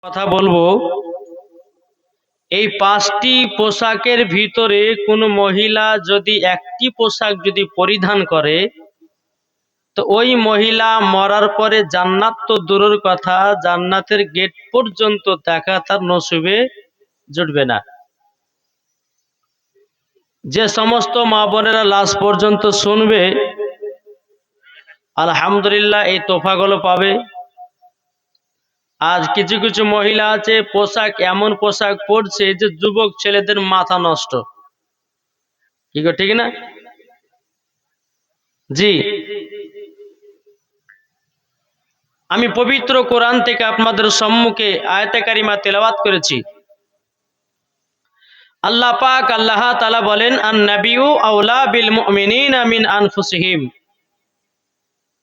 কথা বলবো, এই পাঁচটি পোশাকের ভিতরে কোনো মহিলা যদি একটি পোশাক যদি পরিধান করে, তো ওই মহিলা মরার পরে জান্নাত তো দূরের কথা, জান্নাতের গেট পর্যন্ত দেখা তার নসিবে জুটবে না। যে সমস্ত মা বোনেরা লাস্ট পর্যন্ত শুনবে, আলহামদুলিল্লাহ এই তোফাগুলো পাবে। আজ কিছু কিছু মহিলা আছে পোশাক এমন পোশাক পরছে যে যুবক ছেলেদের মাথা নষ্ট। কি গো, ঠিক না? জি, আমি পবিত্র কোরআন থেকে আপনাদের সম্মুখে আয়াতে কারিমা তেলাওয়াত করেছি। আল্লাহ পাক আল্লাহ তাআলা বলেন, আন নাবিয়্যু আওলা বিল মুমিনিনা মিন আনফুসিহিম।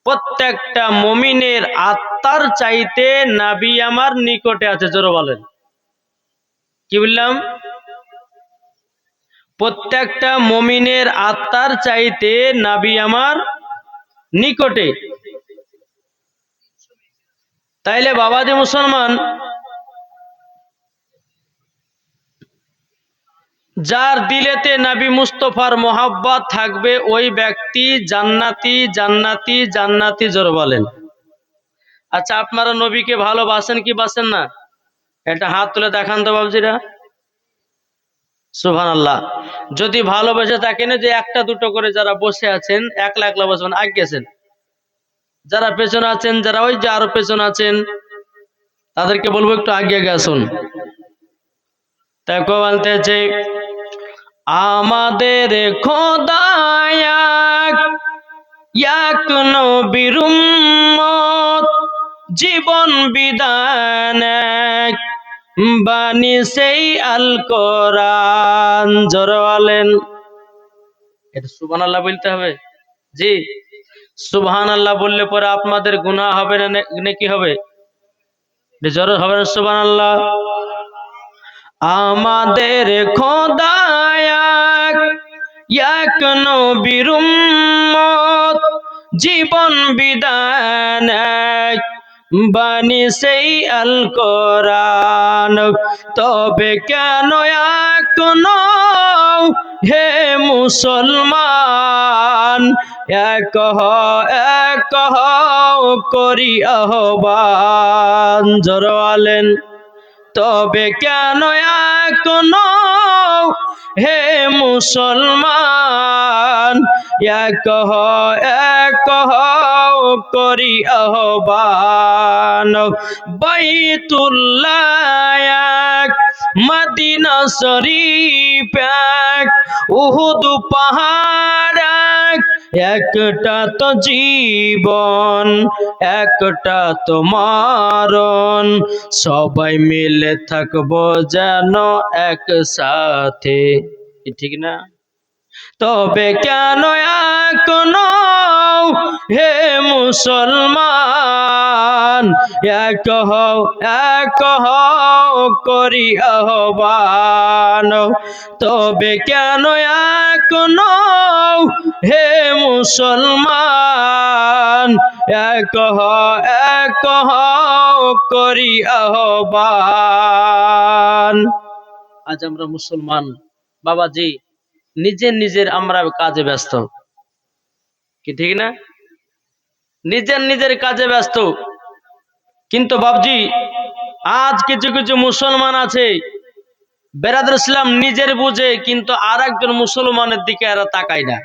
প্রত্যেকটা মুমিনের আত্মার চাইতে নবী আমার নিকটে আছে। জোরে বলেন, কি বললাম? প্রত্যেকটা মুমিনের আত্মার চাইতে নবী আমার নিকটে। তাইলে বাবা যে মুসলমান, যার দিলেতে নবী মুস্তফার মোহাব্বত থাকবে ওই ব্যক্তি জান্নাতি জান্নাতি জান্নাতি। জোরে বলেন। আচ্ছা, আপনারা নবীকে ভালোবাসেন কি বাসেন না? এটা হাত তুলে দেখান তো বাবজিরা। সুবহানাল্লাহ। যদি ভালোবেসে থাকেন, যে একটা দুটো করে যারা বসে আছেন একলা একলা বসবেন, আগে গেছেন। যারা পেছনে আছেন, যারা ওই যে আরো পেছনে আছেন, তাদেরকে বলবো একটু আগে আগে আসুন। তাই বলতেছে, আমাদের খোদা এক নবীর উম্মত, জীবন বিধান এক, বাণী সেই আল কোরআন। জোরে বলেন। এটা সুবহানাল্লাহ বলতে হবে। জি, সুবহানাল্লাহ বললে পরে আপনাদের গুনাহ হবে না নাকি হবে? জোরে হবে না সুবহানাল্লাহ। আমাদের খোদা এক নবীর উম্মত, জীবন বিধান এক, বাণী সেই আল কোরআন। তবে কেন এখনো হে মুসলমান, এক করি আহ্বান। জোরে বলেন। তবে কেন এখনো হে মুসলমান, এক করি আহ্বান। বাইতুল্লাহ এক, মদিনা শরীফ এক, উহুদ পাহাড় এক, একটা তো জীবন একটা তো মরণ, সবাই মিলে থাকবো যেন একসাথে। ঠিক না? তবে কেন এখনো হে মুসলমান, এক করি আহ্বান। তবে কেন এখনো হে মুসলমান, এক করি আহ্বান। আজ আমরা মুসলমান বাবাজি নিজের নিজের আমরা কাজে ব্যস্ত। কি ঠিক না? নিজের নিজের কাজে ব্যস্ত। কিন্তু বাবজি আজ কিছু কিছু মুসলমান আছে, বেরাদর ইসলাম নিজের বুঝে কিন্তু আর একজন মুসলমানের দিকে এরা তাকায় না।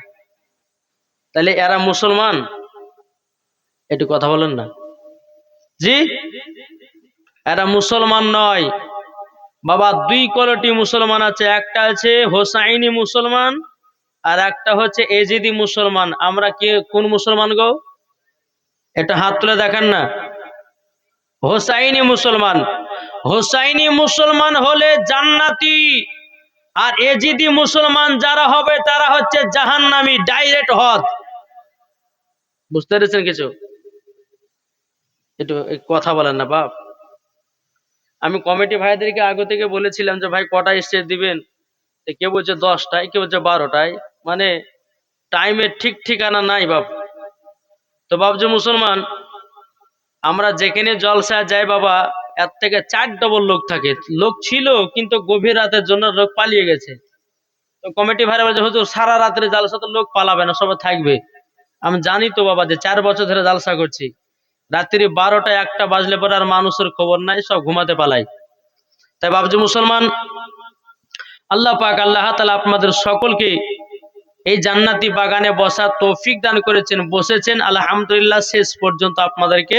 তাহলে এরা মুসলমান? একটু কথা বলেন না। জি, এরা মুসলমান নয় বাবা। দুই কোয়ালিটি মুসলমান আছে, একটা আছে হোসাইনি মুসলমান আর একটা হচ্ছে এজিদি মুসলমান। আমরা কে কোন মুসলমান গো? এটা হাত তুলে দেখেন না। হোসাইনি মুসলমান। হোসাইনি মুসলমান হলে জান্নাতি, আর এজিদি মুসলমান যারা হবে তারা হচ্ছে জাহান্নামী, ডাইরেক্ট হদ। বুঝতে পেরেছেন কিছু? একটু কথা বলেন না বাপ। আমি কমিটি ভাইদেরকে আগে থেকে বলেছিলাম যে ভাই কটা স্টেজ দিবেন, কেউ বলছে 10টায়, কেউ বলছে 12টায়, মানে টাইমের ঠিক ঠিকানা নাই বাপ। তো বাপ যে মুসলমান, আমরা যেখানে জলসা যাই বাবা, এর থেকে 4 ডবল লোক থাকে। লোক ছিল কিন্তু গভীর রাতের জন্য লোক পালিয়ে গেছে। তো কমিটি ভাইরা বলছে হুজুর সারা রাত্রে জালসা তো লোক পালাবে না, সবাই থাকবে। আমি জানি তো বাবা যে 4 বছর ধরে জালসা করছি, রাত্রি 12টা 1টা বাজলে পরে আর মানুষের খবর নাই, সব ঘুমাতে পালায়। তাই বাবজি মুসলমান, আল্লাহ পাক আল্লাহ তাআলা আপনাদের সকলকে এই জান্নাতি বাগানে বসার তৌফিক দান করেছেন, বসেছেন আলহামদুলিল্লাহ। শেষ পর্যন্ত আপনাদেরকে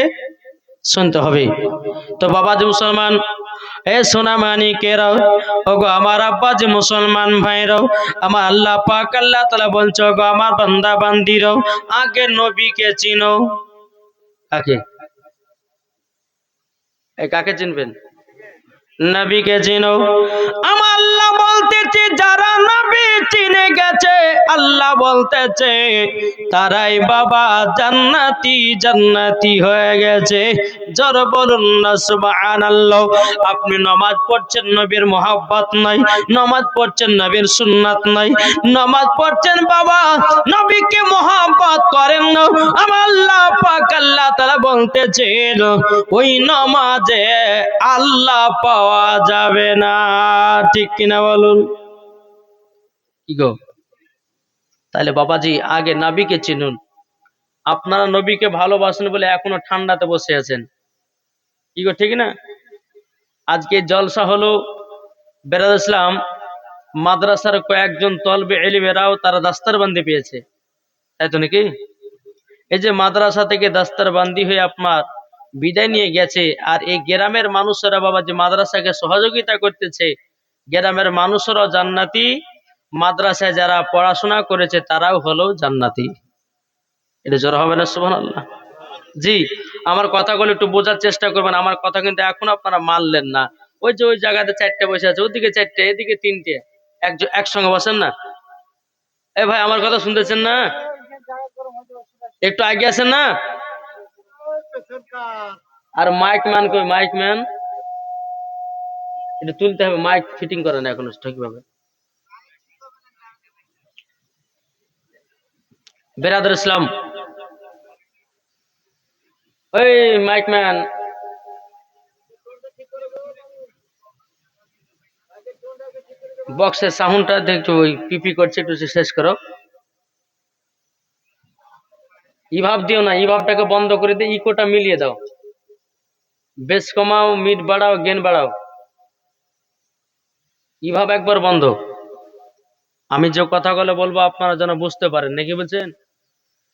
শুনতে হবে। তো বাবাজি মুসলমান, এ সোনা মানিকেরাও, ওগো আমার আব্বাজি মুসলমান ভাইরাও, আমার আল্লাহ পাক আল্লাহ তাআলা বলছে ওগো আমার বান্দা বান্দিরাও, আগে নবীকে চিনো। কাকে? কাকে চিনবেন? নবীকে চিনো। আমার আল্লাহ বলতেছে যারা নবী চিনে গেছে, আল্লাহ বলতেছে তারাই বাবা জান্নাতি জান্নাতি হয়ে গেছে। জোরে বলুন না সুবহানাল্লাহ। আপনি নামাজ পড়ছেন, নবীর মহব্বত নাই, নামাজ পড়ছেন নবীর সুন্নাত নাই, নামাজ পড়ছেন বাবা নবীকে মহব্বত করেন না, আমার আল্লাহ পাক আল্লাহ তাআলা বলতেছেন ওই নামাজে আল্লাহ পাওয়া যাবে না। ঠিক কিনা বলুন? কি গো? তাহলে বাবাজি আগে নবীকে চিনুন। আপনারা নবীকে ভালোবাসেন বলে এখনো ঠান্ডাতে বসে আছেন। কি গো, ঠিক না? আজকে জলসা হলো বেরাদ ইসলাম মাদ্রাসার কয়েকজন তলবে ইলমেরাও তারা দাস্তারবন্দি পেয়েছে, তাই তো নাকি? এই যে মাদ্রাসা থেকে দাস্তারবন্দি হয়ে আপনার বিদায় নিয়ে গেছে, আর এই গ্রামের মানুষেরা বাবা যে মাদ্রাসাকে সহযোগিতা করতেছে, গ্রামের মানুষেরাও জান্নাতি, মাদ্রাসায় যারা পড়াশোনা করেছে তারাও হলো জান্নাতি। এটা জোর হবে না সুবহানাল্লাহ? জি, আমার কথাগুলো একটু বোঝার চেষ্টা করবেন। আমার কথা কিন্তু এখন আপনারা মানলেন না। ওই যে ওই জায়গাতে 4টে বসে আছে, ওদিকে 4টে, এদিকে 3টে, একসঙ্গে বসেন না। এ ভাই আমার কথা শুনতেছেন না? একটু আগে আছেন না? আর মাইক ম্যান কই? মাইক ম্যান এটা তুলতে হবে, মাইক ফিটিং করে না এখনো ঠিকভাবে। বেরাদর ইসলাম, ওই মাইক ম্যান, বক্সের সাউন্ডটা একটু ওই পিপি করছে, একটু শেষ করো। ইভাব দিও না, ইভাবটাকে বন্ধ করে দিয়ে ইকোটা মিলিয়ে দাও। বেস কমাও, মিড বাড়াও, গেন বাড়াও। ইভাব একবার বন্ধ। আমি যে কথাগুলো বলবো আপনারা যেন বুঝতে পারেন, নাকি বলছেন?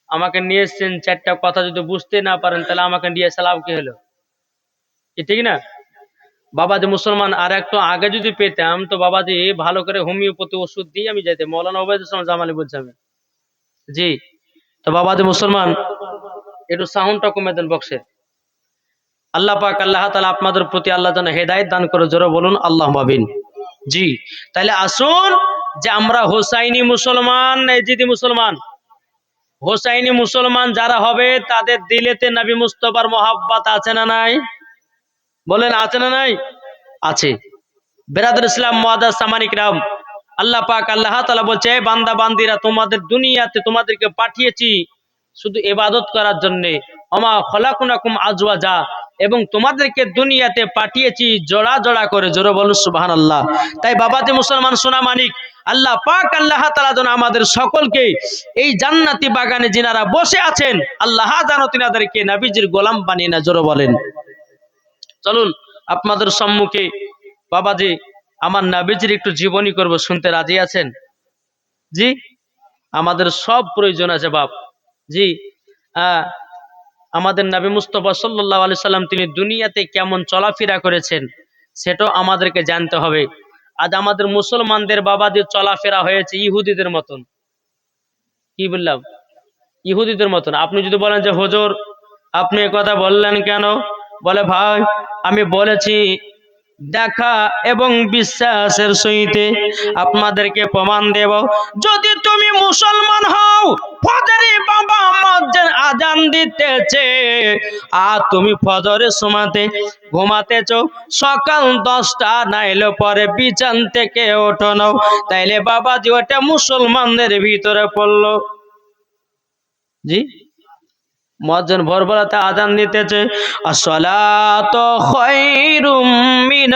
আমাকে নিয়ে এসছেন, 4টা কথা যদি বুঝতে না পারেন তাহলে আমাকে নিয়ে এসে লাভ কি হলো? কি ঠিক না? বাবাজি মুসলমান, আর একটু আগে যদি পেতাম তো বাবাজি ভালো করে হোমিওপ্যাথি ওষুধ দিয়ে আমি যেতে। মৌলানা ওবায়দুল ইসলাম জামালি বলছি আমি। জি, তো বাবাজি মুসলমান একটু সাউন্ডটা কমে দেন বক্সে। আল্লাহ পাক আল্লাহ তাআলা আপনাদের প্রতি আল্লাহ যেন হেদায়েত দান করে, জোরে বলুন আল্লাহুম্মা আমিন। জি, তাহলে আসুন যে আমরা হোসাইনি মুসলমান, এজিদি মুসলমান, হোসাইনি মুসলমান যারা হবে তাদের দিলেতে নবী মুস্তাফার মহব্বত আছে না নাই? বলেন আছে না নাই? আছে। বেরাদর ইসলাম মুআদ্দাস সামানিক রাম, আল্লাহ পাক আল্লাহ তাআলা বলছে বান্দা বান্দিরা তোমাদের দুনিয়াতে তোমাদেরকে পাঠিয়েছি শুধু ইবাদত করার জন্য। ওমা খলাকুনাকুম আজওয়াজা, এবং তোমাদেরকে দুনিয়াতে পাঠিয়েছি জোড়া জোড়া করে। জোরে বলুন সুবহানাল্লাহ। তাই বাবাজি মুসলমান সোনা মানিক, আল্লাহ পাক আল্লাহ তাআলা যেন আমাদের সকলকে এই জান্নাতি বাগানে যিনারা বসে আছেন আল্লাহ যেন তিনাদেরকে নবীজির গোলাম বানিয়ে না। জোরে বলেন। চলুন আপনাদের সম্মুখে বাবাজি আমার নবীজির একটু জীবনী করব, শুনতে রাজি আছেন? জি, আমাদের সব প্রয়োজন আছে বাপ। জি, আমাদের নবী মুস্তাফা সাল্লাল্লাহু আলাইহি সাল্লাম তিনি দুনিয়াতে কেমন চলাফেরা করেছেন সেটাও আমাদেরকে জানতে হবে। আজ আমাদের মুসলমানদের বাবাদের চলাফেরা হয়েছে ইহুদিদের মতন। কি বললাম? ইহুদিদের মতন। আপনি যদি বলেন যে হুজুর আপনি এ কথা বললেন কেন, বলে ভাই আমি বলেছি দেখা এবং বিশ্বাসের সহিতে আপনাদেরকে প্রমাণ দেব। যদি তুমি মুসলমান হও, ফজরে বাবা মুয়াজ্জিন আজান দিতেছে আর তুমি ফজরের সময়তে ঘুমাতেছো, সকাল 10টা নাইলে পরে বিছান থেকে ওঠো না, তাইলে বাবাজি ওটা মুসলমানদের ভিতরে পড়লো। জি, মুয়াজ্জিন ভোরবেলাতে আযান দিতেছে, আসসালাতু খায়রুম মিনাল